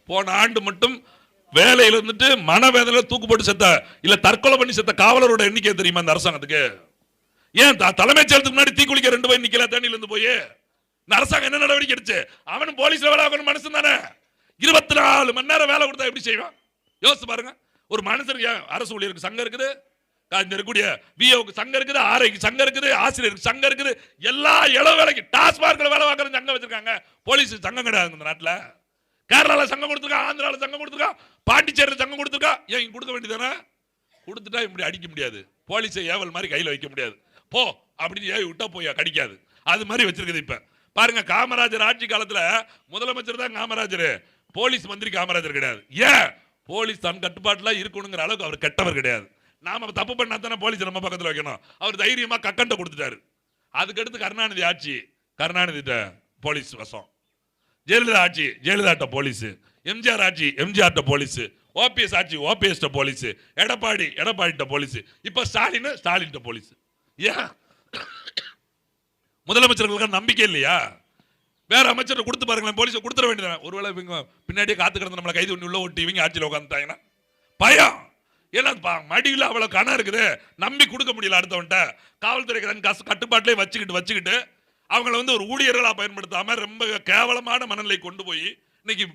போன ஆண்டு மட்டும் வேலையில இருந்துட்டு மனவேதனை தூக்கு போட்டு செத்த இல்ல தற்கொலை பண்ணி செத்த காவலரோட எண்ணிக்கை தெரியுமா இந்த அரசாங்கத்துக்கு? ஏன் தலைமைச் செயலத்துக்கு முன்னாடி தீக்குளிக்க 2 பேர் நிக்கல தண்ணியில இருந்து போய்? இந்த அரசாங்கம் என்ன நடவடிக்கை எடுத்து? அவனும் போலீஸ்ல வேலை ஆகணும் மனுஷன் தானே. 24 மணி நேரம் வேலை கொடுத்தா எப்படி செய்வான்? யோசிச்சு பாருங்க. ஒரு மனுஷனுக்கு அரசு ஊழியருக்கு சங்கம் இருக்குது, இருக்கக்கூடிய விஓக்கு சங்கம் இருக்குது, ஆர்ஐக்கு சங்கம் இருக்குது, ஆசிரியருக்கு சங்கம் இருக்குது, எல்லா இளவு வேலைக்கு டாஸ்மார்க்ல வேலை பார்க்கற சங்கம் வச்சிருக்காங்க. போலீஸ் சங்கம் கிடையாது இந்த நாட்டுல. கேரளால சங்கம் கொடுத்துருக்கா, ஆந்திரால சங்கம் கொடுத்துருக்கா, பாண்டிச்சேரியில சங்கம் கொடுத்துருக்கா. ஏன் இங்க கொடுக்க வேண்டியதானே? கொடுத்துட்டா இப்படி அடிக்க முடியாது, போலீஸை ஏவல் மாதிரி கையில வைக்க முடியாது. போ அப்படின்னு ஏவி விட்டா போய் கடிக்காது. அது மாதிரி வச்சிருக்குது. இப்ப பாருங்க, காமராஜர் ஆட்சி காலத்துல முதலமைச்சர் தான் காமராஜர், போலீஸ் மந்திரி காமராஜர் கிடையாது. ஏன்? போலீஸ் தன் கட்டுப்பாட்டுல இருக்கணுங்கிற அளவுக்கு அவர் கெட்டவர் கிடையாது. நாம தப்பு பண்ணா தானே போலீஸ் நம்ம பக்கத்துல வைக்கணும். அவர் தைரியமா கக்கண்ட கொடுத்துட்டாரு. அதுக்கடுத்து கருணாநிதி ஆட்சி, கருணாநிதி போலீஸ் வசம். ஜெயலலிதா ஆட்சி, ஜெயலலிதா போலீஸ். எம்ஜிஆர் ஆட்சி, எம்ஜிஆர் போலீஸ். ஓபிஎஸ் ஆட்சி, OPS police. Edappadi, Edappadi police. இப்ப ஸ்டாலின், ஸ்டாலின் போலீஸ். ஏன்? முதலமைச்சர்களுக்கு நம்பிக்கை இல்லையா? வேற அமைச்சர் கொடுத்து பாருங்களேன், போலீஸ் கொடுத்துட வேண்டியது. ஒருவேளை இவங்க பின்னாடியே காத்து கிடந்து நம்மளை கைது பண்ணி உள்ள ஓட்டி இவங்க ஆட்சியில் உட்காந்துட்டாங்கன்னா பயம். ஏன்னா மடியில் அவ்வளவு கணம் இருக்குது, நம்பி கொடுக்க முடியல அடுத்தவன்ட்ட. காவல்துறை கட்டுப்பாட்டிலே வச்சுக்கிட்டு அவங்கள ஒரு ஊழியர்களா பயன்படுத்தாம ரொம்ப கேவலமான மனநிலை கொண்டு போய் இன்னைக்கு